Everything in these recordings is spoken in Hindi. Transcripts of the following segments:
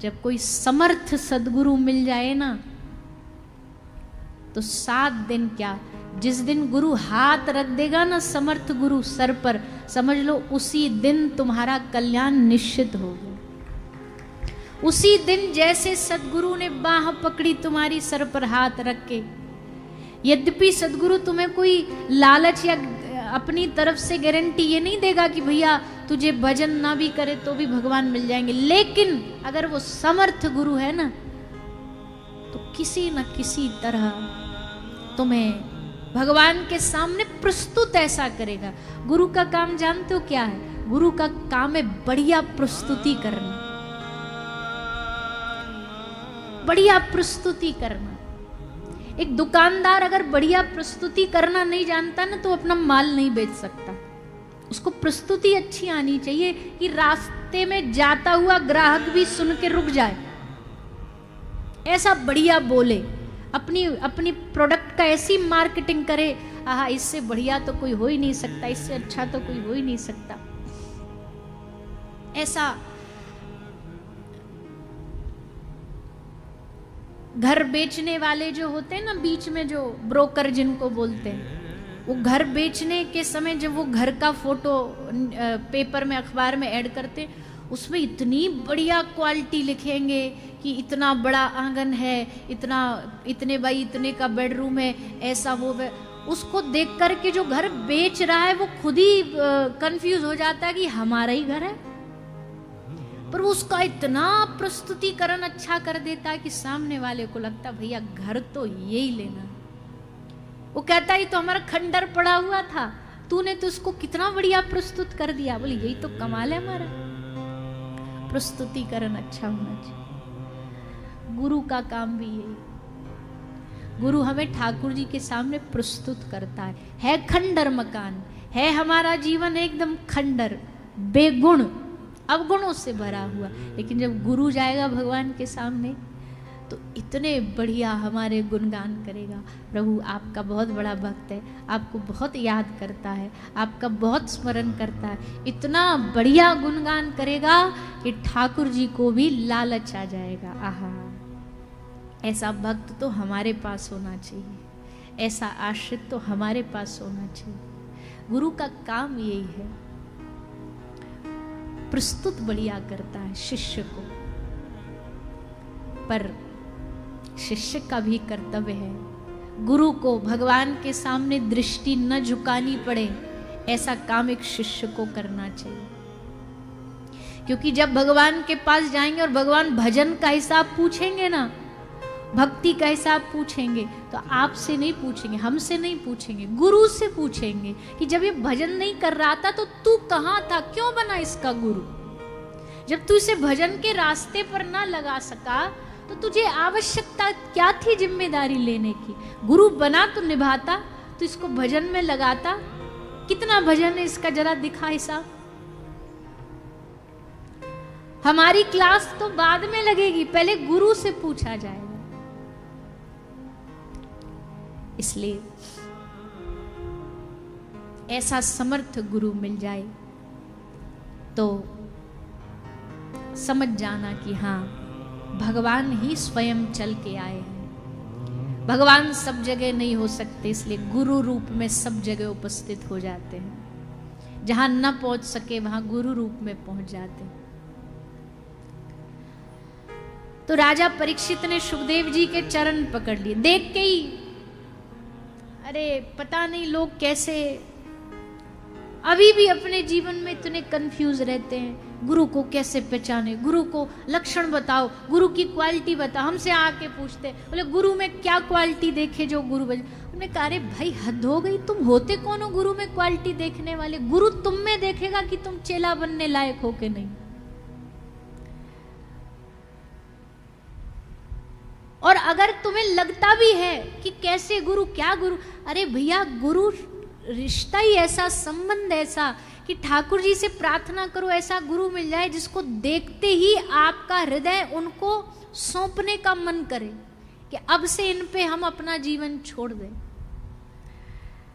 जब कोई समर्थ सदगुरु मिल जाए ना, तो 7 दिन क्या, जिस दिन गुरु हाथ रख देगा ना समर्थ गुरु सर पर, समझ लो उसी दिन तुम्हारा कल्याण निश्चित हो गया। उसी दिन जैसे सदगुरु ने बाह पकड़ी तुम्हारी सर पर हाथ रख के, यद्यपि सदगुरु तुम्हें कोई लालच या अपनी तरफ से गारंटी ये नहीं देगा कि भैया तुझे भजन ना भी करे तो भी भगवान मिल जाएंगे, लेकिन अगर वो समर्थ गुरु है ना, तो किसी न किसी तरह तुम्हें भगवान के सामने प्रस्तुत ऐसा करेगा। गुरु का काम जानते हो क्या है? गुरु का काम है बढ़िया प्रस्तुति करना, बढ़िया प्रस्तुति करना। एक दुकानदार अगर बढ़िया प्रस्तुति करना नहीं जानता ना, तो अपना माल नहीं बेच सकता। उसको प्रस्तुति अच्छी आनी चाहिए कि रास्ते में जाता हुआ ग्राहक भी सुन के रुक जाए, ऐसा बढ़िया बोले, अपनी प्रोडक्ट का ऐसी मार्केटिंग करे, आहा इससे बढ़िया तो कोई हो ही नहीं सकता, इससे अच्छा तो कोई हो ही नहीं सकता। ऐसा घर बेचने वाले जो होते हैं ना, बीच में जो ब्रोकर जिनको बोलते हैं, वो घर बेचने के समय जब वो घर का फोटो पेपर में अखबार में ऐड करते, उसमें इतनी बढ़िया क्वालिटी लिखेंगे कि इतना बड़ा आंगन है, इतने बाई इतने का बेडरूम है, ऐसा वो उसको देख कर के जो घर बेच रहा है वो खुद ही कंफ्यूज हो जाता है कि हमारा ही घर है, पर उसका इतना प्रस्तुतिकरण अच्छा कर देता है कि सामने वाले को लगता भैया घर तो यही लेना। वो कहता ही तो हमारा खंडर पड़ा हुआ था, तूने तो उसको कितना बढ़िया प्रस्तुत कर दिया। बोले यही तो कमाल है हमारा, प्रस्तुतिकरण अच्छा होना चाहिए। गुरु का काम भी यही। गुरु हमें ठाकुर जी के सामने प्रस्तुत करता है खंडर मकान है हमारा जीवन, एकदम खंडर, बेगुण अवगुणों से भरा हुआ, लेकिन जब गुरु जाएगा भगवान के सामने तो इतने बढ़िया हमारे गुणगान करेगा। प्रभु आपका बहुत बड़ा भक्त है, आपको बहुत याद करता है, आपका बहुत स्मरण करता है, इतना बढ़िया गुणगान करेगा कि ठाकुर जी को भी लालच आ जाएगा। आहा, ऐसा भक्त तो हमारे पास होना चाहिए, ऐसा आश्रित तो हमारे पास होना चाहिए। गुरु का काम यही है, प्रस्तुत बढ़िया करता है शिष्य को, पर शिष्य का भी कर्तव्य है गुरु को भगवान के सामने दृष्टि न झुकानी पड़े, ऐसा काम एक शिष्य को करना चाहिए। क्योंकि जब भगवान के पास जाएंगे और भगवान भजन का हिसाब पूछेंगे ना, भक्ति का हिसाब पूछेंगे, तो आपसे नहीं पूछेंगे, हमसे नहीं पूछेंगे, गुरु से पूछेंगे कि जब ये भजन नहीं कर रहा था तो तू कहाँ था, क्यों बना इसका गुरु? जब तू इसे भजन के रास्ते पर ना लगा सका तो तुझे आवश्यकता क्या थी जिम्मेदारी लेने की? गुरु बना तो निभाता, तो इसको भजन में लगाता। कितना भजन है इसका जरा दिखा हिसाब। हमारी क्लास तो बाद में लगेगी, पहले गुरु से पूछा जाएगा। इसलिए ऐसा समर्थ गुरु मिल जाए तो समझ जाना कि हाँ, भगवान ही स्वयं चल के आए हैं। भगवान सब जगह नहीं हो सकते, इसलिए गुरु रूप में सब जगह उपस्थित हो जाते हैं। जहां न पहुंच सके वहां गुरु रूप में पहुंच जाते हैं। तो राजा परीक्षित ने सुखदेव जी के चरण पकड़ लिए, देख के ही अरे पता नहीं लोग कैसे अभी भी अपने जीवन में इतने कंफ्यूज रहते हैं, गुरु को कैसे पहचाने, गुरु को लक्षण बताओ, गुरु की क्वालिटी बताओ। हमसे आके पूछते, बोले गुरु में क्या क्वालिटी देखे जो गुरु बन। उन्होंने कहा अरे भाई हद हो गई, तुम होते कौन हो गुरु में क्वालिटी देखने वाले? गुरु तुम में देखेगा कि तुम चेला बनने लायक हो के नहीं। और अगर तुम्हें लगता भी है कि कैसे गुरु, क्या गुरु, अरे भैया गुरु रिश्ता ही ऐसा, संबंध ऐसा कि ठाकुर जी से प्रार्थना करो ऐसा गुरु मिल जाए जिसको देखते ही आपका हृदय उनको सौंपने का मन करे कि अब से इन पे हम अपना जीवन छोड़ दें।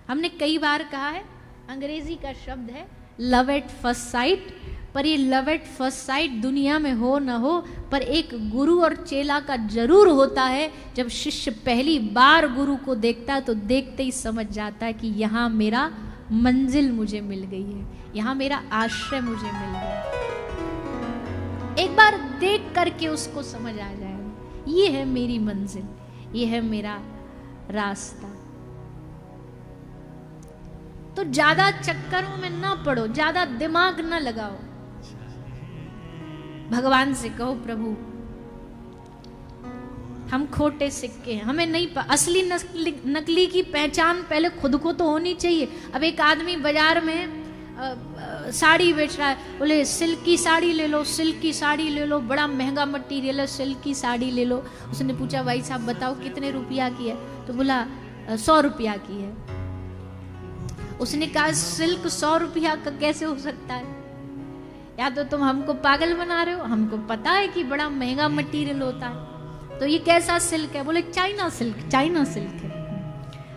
हमने कई बार कहा है, अंग्रेजी का शब्द है लव एट फर्स्ट साइट, पर ये लव एट फर्स्ट साइट दुनिया में हो न हो, पर एक गुरु और चेला का जरूर होता है। जब शिष्य पहली बार गुरु को देखता है तो देखते ही समझ जाता है कि यहाँ मेरा मंजिल मुझे मिल गई है, यहाँ मेरा आश्रय मुझे मिल गया। एक बार देख करके उसको समझ आ जाएगा, ये है मेरी मंजिल, ये है मेरा रास्ता। तो ज्यादा चक्करों में ना पड़ो, ज्यादा दिमाग ना लगाओ। भगवान से कहो प्रभु हम खोटे सिक्के हैं, हमें नहीं असली नकली की पहचान पहले खुद को तो होनी चाहिए। अब एक आदमी बाजार में साड़ी बेच रहा है, बोले सिल्क की साड़ी ले लो, सिल्क की साड़ी ले लो, बड़ा महंगा मटीरियल है, सिल्क की साड़ी ले लो। उसने पूछा भाई साहब बताओ कितने रुपया की है, तो बोला 100 रुपया की है। उसने कहा सिल्क 100 रुपया का कैसे हो सकता है, या तो तुम हमको पागल बना रहे हो, हमको पता है कि बड़ा महंगा मटीरियल होता है। तो ये कैसा सिल्क है, बोले चाइना सिल्क, चाइना सिल्क है।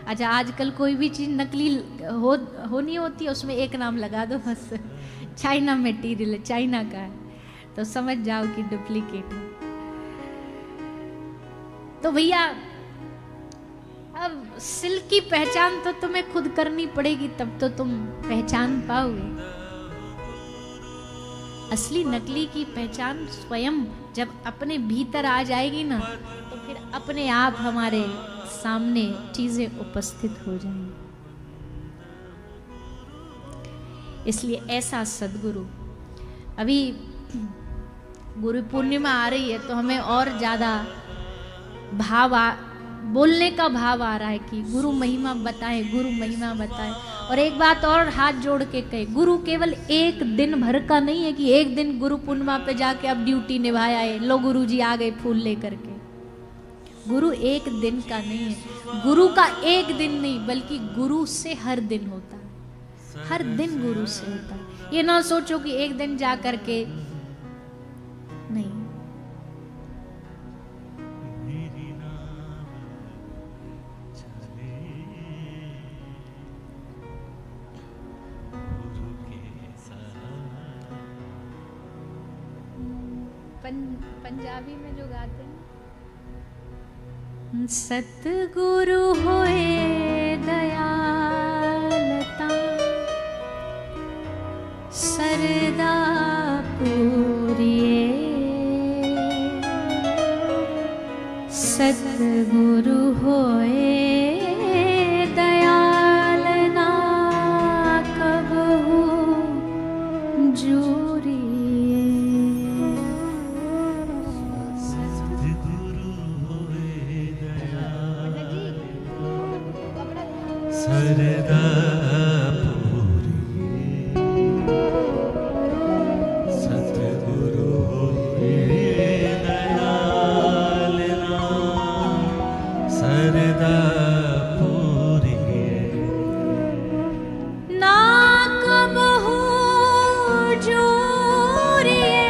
अच्छा आजकल कोई भी चीज नकली होनी होती है, उसमें एक नाम लगा दो बस, चाइना मटीरियल है, चाइना का है, तो समझ जाओ कि डुप्लीकेट है। तो भैया अब सिल्क की पहचान तो तुम्हें खुद करनी पड़ेगी, तब तो तुम पहचान पाओगे। असली नकली की पहचान स्वयं जब अपने भीतर आ जाएगी ना, तो फिर अपने आप हमारे सामने चीजें उपस्थित हो जाएंगी। इसलिए ऐसा सद्गुरु, अभी गुरु पूर्णिमा आ रही है तो हमें और ज्यादा बोलने का भाव आ रहा है कि गुरु महिमा बताए, गुरु महिमा बताए। और एक बात और हाथ जोड़ के कहे, गुरु केवल एक दिन भर का नहीं है कि एक दिन गुरु पूर्णिमा पे जाके अब ड्यूटी निभाया है, लो गुरु जी आ गए फूल लेकर के। गुरु एक दिन का नहीं है, गुरु का एक दिन नहीं बल्कि गुरु से हर दिन होता है, हर दिन गुरु से होता है। ये ना सोचो कि एक दिन जा करके नहीं। पंजाबी में जो गाते हैं, सतगुरु होए दयालता सरदा पूरिए, सतगुरु होए दयाल ना कबहू जूरिए। सरदा पूरी सतगुरु होए दयाल नाम, सरदा पूरी ना कबहू जूरिए,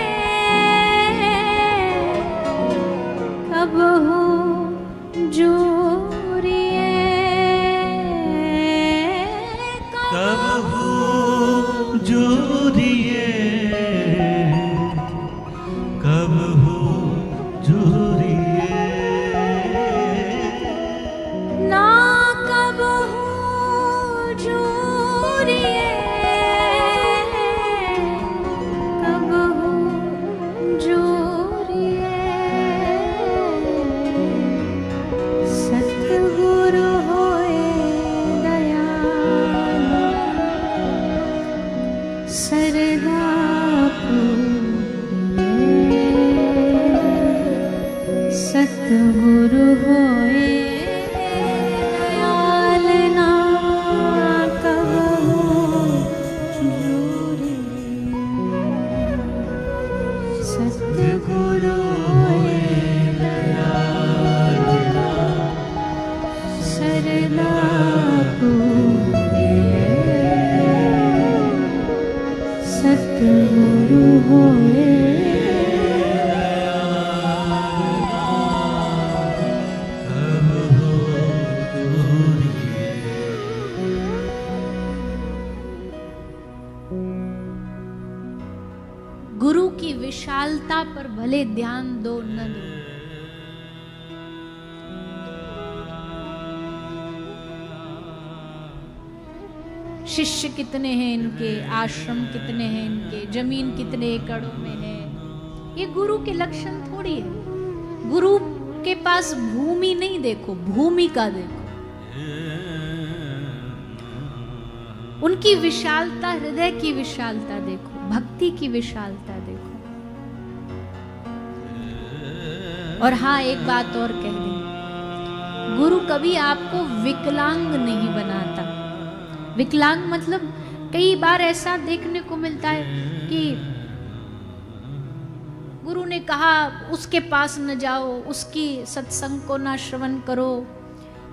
कबहू जूरिए। भले ध्यान दो न दो। शिष्य कितने हैं इनके, आश्रम कितने हैं इनके, जमीन कितने एकड़ों में है, ये गुरु के लक्षण थोड़ी है। गुरु के पास भूमि नहीं देखो, भूमिका देखो। उनकी विशालता, हृदय की विशालता देखो, भक्ति की विशालता देखो। और हाँ, एक बात और कह दी, गुरु कभी आपको विकलांग नहीं बनाता। विकलांग मतलब कई बार ऐसा देखने को मिलता है कि गुरु ने कहा उसके पास न जाओ, उसकी सत्संग को ना श्रवण करो,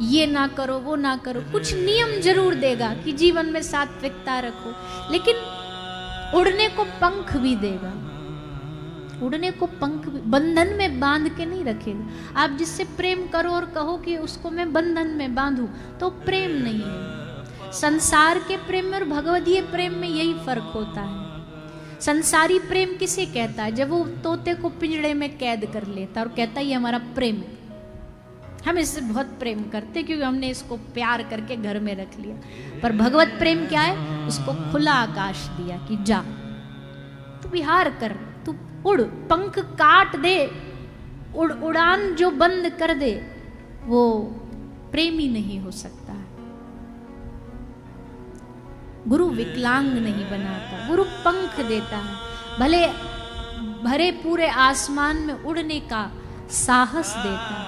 ये ना करो, वो ना करो। कुछ नियम जरूर देगा कि जीवन में सात्विकता रखो, लेकिन उड़ने को पंख भी देगा। उड़ने को पंख भी, बंधन में बांध के नहीं रखेगा। आप जिससे प्रेम करो और कहो कि उसको मैं बंधन में बांधूं, तो प्रेम नहीं है। संसार के प्रेम में और भगवदीय प्रेम में यही फर्क होता है। संसारी प्रेम किसे कहता है? जब वो तोते को पिंजड़े में कैद कर लेता और कहता है ये हमारा प्रेम है, हम इससे बहुत प्रेम करते क्योंकि हमने इसको प्यार करके घर में रख लिया। पर भगवत प्रेम क्या है? उसको खुला आकाश दिया कि जा, तू विहार कर, तू उड़, पंख काट दे, उड़ान जो बंद कर दे, वो प्रेमी नहीं हो सकता है। गुरु विकलांग नहीं बनाता, गुरु पंख देता है, भले भरे पूरे आसमान में उड़ने का साहस देता है।